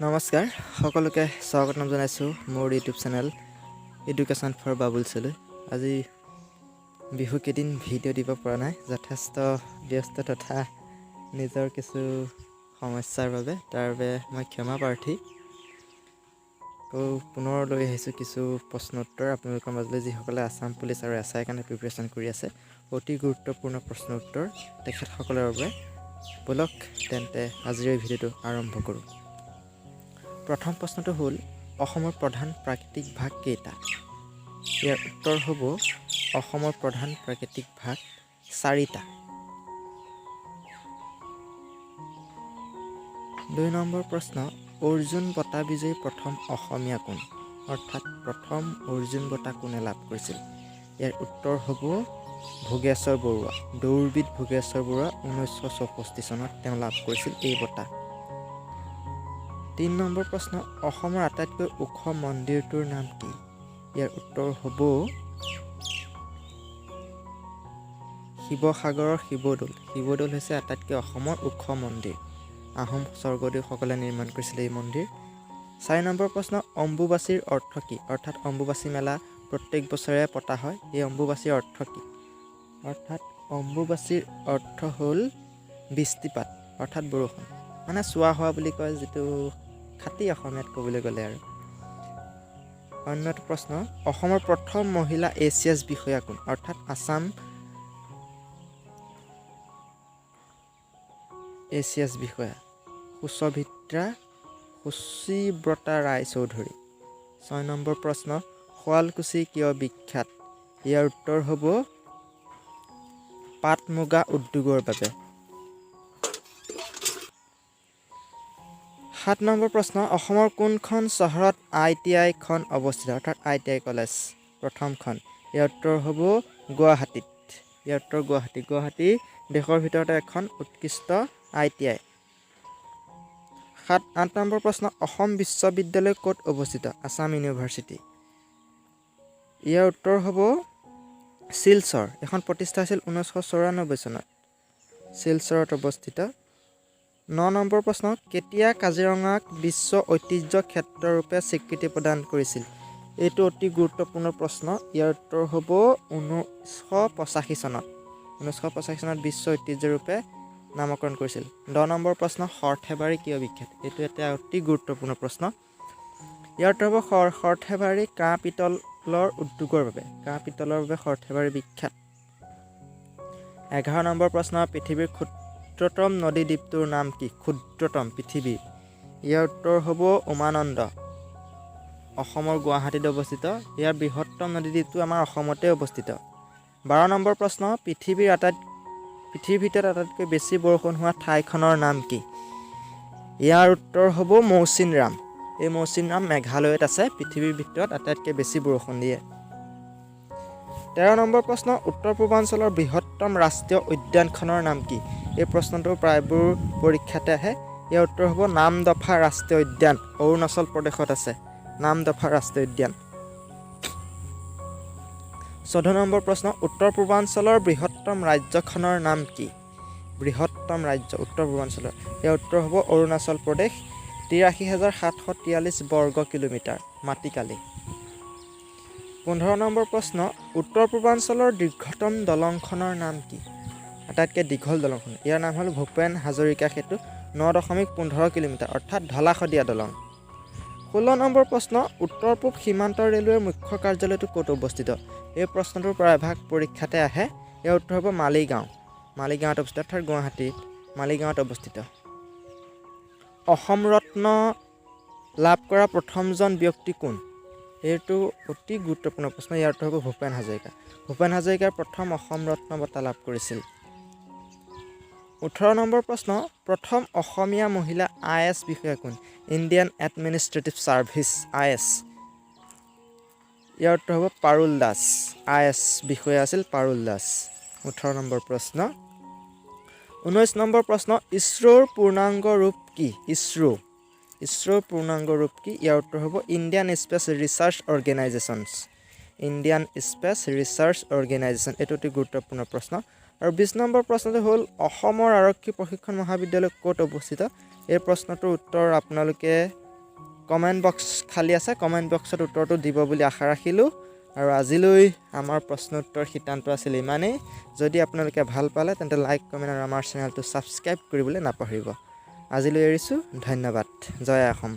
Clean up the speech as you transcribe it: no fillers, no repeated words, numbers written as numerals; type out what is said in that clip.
নমস্কাৰ সকলোকে স্বাগতম জনাইছো মোৰ ইউটিউব চেনেল এডুকেশ্যন ফৰ বাবুলছলৈ। আজি বিহু কেইদিন ভিডিঅ' দিব পৰা নাই, যথেষ্ট ব্যস্ত তথা নিজৰ কিছু সমস্যাৰ বাবে, তাৰ বাবে মই ক্ষমা প্ৰাৰ্থী। পুনৰ লৈ আহিছোঁ কিছু প্ৰশ্ন উত্তৰ আপোনালোকৰ মাজলৈ, যিসকলে আছাম পুলিচ আৰু SI কাৰণে প্ৰিপেৰেশ্যন কৰি আছে। অতি গুৰুত্বপূৰ্ণ প্ৰশ্ন উত্তৰ তেখেতসকলৰ বাবে। বলক তেন্তে আজিৰ এই ভিডিঅ'টো আৰম্ভ কৰোঁ। প্ৰথম প্ৰশ্নটো হ'ল, অসমৰ প্ৰধান প্ৰাকৃতিক ভাগ কেইটা? ইয়াৰ উত্তৰ হ'ব অসমৰ প্ৰধান প্ৰাকৃতিক ভাগ 4টা। 2 নম্বৰ প্ৰশ্ন, অৰ্জুন বঁটা বিজয়ী প্ৰথম অসমীয়া কোন? অৰ্থাৎ প্ৰথম অৰ্জুন বঁটা কোনে লাভ কৰিছিল? ইয়াৰ উত্তৰ হ'ব ভোগেশ্বৰ বৰুৱা। দৌৰবিদ ভোগেশ্বৰ বৰুৱা 1964 চনত তেওঁ লাভ কৰিছিল এই বঁটা। 3 নম্বৰ প্ৰশ্ন, অসমৰ আটাইতকৈ ওখ মন্দিৰটোৰ নাম কি? ইয়াৰ উত্তৰ হ'ব শিৱসাগৰৰ শিৱদৌল। শিৱদৌল হৈছে আটাইতকৈ অসমৰ ওখ মন্দিৰ। আহোম স্বৰ্গদেউসকলে নিৰ্মাণ কৰিছিল এই মন্দিৰ। 4 নম্বৰ প্ৰশ্ন, অম্বুবাচীৰ অৰ্থ কি? অৰ্থাৎ অম্বুবাচী মেলা প্ৰত্যেক বছৰে পতা হয়। এই অম্বুবাচীৰ অৰ্থ কি? অৰ্থাৎ অম্বুবাচীৰ অৰ্থ হ'ল বৃষ্টিপাত, অৰ্থাৎ বৰষুণ, মানে চোৱা হোৱা বুলি কয়, যিটো খাটি অসমীয়াত ক'বলৈ গ'লে আৰু। অন্য এটা প্ৰশ্ন, অসমৰ প্ৰথম মহিলা ACS বিষয়া কোন? অৰ্থাৎ আছাম ACS বিষয়া সুচিব্ৰতা ৰায়চৌধুৰী। 6 নম্বৰ প্ৰশ্ন, শুৱালকুছি কিয় বিখ্যাত? ইয়াৰ উত্তৰ হ'ব পাট মুগা উদ্যোগৰ বাবে। 7 নম্বৰ প্ৰশ্ন, অসমৰ কোনখন চহৰত ITI খন অৱস্থিত? অৰ্থাৎ ITI কলেজ প্ৰথমখন। ইয়াৰ উত্তৰ হ'ব গুৱাহাটীত। গুৱাহাটী দেশৰ ভিতৰতে এখন উৎকৃষ্ট ITI। 8 নম্বৰ প্ৰশ্ন, অসম বিশ্ববিদ্যালয় ক'ত অৱস্থিত? আছাম ইউনিভাৰ্চিটি। ইয়াৰ উত্তৰ হ'ব শিলচৰ। এখন প্ৰতিষ্ঠা হৈছিল 1994 চনত। শিলচৰত অৱস্থিত। 9 নম্বৰ প্ৰশ্ন, কেতিয়া কাজিৰঙাক বিশ্ব ঐতিহ্য ক্ষেত্ৰ ৰূপে স্বীকৃতি প্ৰদান কৰিছিল? এইটো অতি গুৰুত্বপূৰ্ণ প্ৰশ্ন। ইয়াৰ উত্তৰ হ'ব 1985 চনত। 1985 চনত বিশ্ব ঐতিহ্য ৰূপে নামকৰণ কৰিছিল। 10 নম্বৰ প্ৰশ্ন, সৰ্থেবাৰী কিয় বিখ্যাত? এইটো এটা অতি গুৰুত্বপূৰ্ণ প্ৰশ্ন। ইয়াৰ উত্তৰ হ'ব সৰ্থেবাৰী কাঁহ পিতলৰ উদ্যোগৰ বাবে। সৰ্থেবাৰী বিখ্যাত। 11 নম্বৰ প্ৰশ্ন, পৃথিৱীৰ ক্ষুদ্ৰতম নদী দ্বীপটোৰ নাম কি? ক্ষুদ্ৰতম পৃথিৱীৰ। ইয়াৰ উত্তৰ হ'ব উমানন্দ। অসমৰ গুৱাহাটীত অৱস্থিত। ইয়াৰ বৃহত্তম নদী দ্বীপটো আমাৰ অসমতে অৱস্থিত। 12 নম্বৰ প্ৰশ্ন, পৃথিৱীৰ ভিতৰত আটাইতকৈ বেছি বৰষুণ হোৱা ঠাইখনৰ নাম কি? ইয়াৰ উত্তৰ হ'ব মৌচিনৰাম। এই মৌচিনৰাম মেঘালয়ত আছে। পৃথিৱীৰ ভিতৰত আটাইতকৈ বেছি বৰষুণ দিয়ে। 13 নম্বৰ প্ৰশ্ন, উত্তৰ পূৰ্বাঞ্চলৰ বৃহত্তম ৰাষ্ট্ৰীয় উদ্যানখনৰ নাম কি? এই প্ৰশ্নটো প্ৰায়বোৰ পৰীক্ষাতে আহে। ইয়াৰ উত্তৰ হ'ব নামদফা ৰাষ্ট্ৰীয় উদ্যান। অৰুণাচল প্ৰদেশত আছে নামদফা ৰাষ্ট্ৰীয় উদ্যান। 14 নম্বৰ প্ৰশ্ন, উত্তৰ পূৰ্বাঞ্চলৰ বৃহত্তম ৰাজ্যখনৰ নাম কি? বৃহত্তম ৰাজ্য উত্তৰ পূৰ্বাঞ্চলৰ। ইয়াৰ উত্তৰ হ'ব অৰুণাচল প্ৰদেশ। 83,743 বৰ্গ কিলোমিটাৰ মাটিকালি। 15 নম্বৰ প্ৰশ্ন, উত্তৰ পূৰ্বাঞ্চলৰ দীৰ্ঘতম দলংখনৰ নাম কি? আটাইতকৈ দীঘল দলংখন। ইয়াৰ নাম হ'ল ভূপেন হাজৰিকা সেতু, 9.15 কিলোমিটাৰ, অৰ্থাৎ ঢলা-শদিয়া দলং। 16 নম্বৰ প্ৰশ্ন, উত্তৰ পূব সীমান্ত ৰেলৱেৰ মুখ্য কাৰ্যালয়টো ক'ত অৱস্থিত? এই প্ৰশ্নটোৰ প্ৰায়ভাগ পৰীক্ষাতে আহে। ইয়াৰ উত্তৰ হ'ব মালিগাঁৱত অৱস্থিত, অৰ্থাৎ গুৱাহাটীত মালিগাঁৱত অৱস্থিত। অসম ৰত্ন লাভ কৰা প্ৰথমজন ব্যক্তি কোন? এইটো অতি গুৰুত্বপূৰ্ণ প্ৰশ্ন। ইয়াৰ উত্তৰ হ'ব ভূপেন হাজৰিকা। ভূপেন হাজৰিকাৰ প্ৰথম অসম ৰত্ন বঁটা লাভ কৰিছিল। 18 নম্বৰ প্ৰশ্ন, প্ৰথম অসমীয়া মহিলা IS বিষয়া কোন? Indian administrative service IS। ইয়াৰ উত্তৰ হ'ব পাৰুল দাস। IS বিষয়া আছিল পাৰুল দাস। 18 নম্বৰ প্ৰশ্ন। 19 নম্বৰ প্ৰশ্ন, ইছৰোৰ পূৰ্ণাংগ ৰূপ কি? ইছৰোৰ পূৰ্ণাংগ ৰূপ কি? ইয়াৰ উত্তৰ হ'ব ইণ্ডিয়ান স্পেচ ৰিচাৰ্চ অৰ্গেনাইজেশ্যন। এইটো অতি গুৰুত্বপূৰ্ণ প্ৰশ্ন। আৰু 20 নম্বৰ প্ৰশ্নটো হ'ল, অসমৰ আৰক্ষী প্ৰশিক্ষণ মহাবিদ্যালয় ক'ত অৱস্থিত? এই প্ৰশ্নটোৰ উত্তৰ আপোনালোকে কমেণ্ট বক্স খালী আছে, কমেণ্ট বক্সত উত্তৰটো দিব বুলি আশা ৰাখিলোঁ। আৰু আজিলৈ আমাৰ প্ৰশ্ন উত্তৰ সিদ্ধান্ত আছিল ইমানেই। যদি আপোনালোকে ভাল পালে তেন্তে লাইক কমেণ্ট আৰু আমাৰ চেনেলটো ছাবস্ক্ৰাইব কৰিবলৈ নাপাহৰিব। আজিলৈ এৰিছোঁ, ধন্যবাদ। জয় অসম।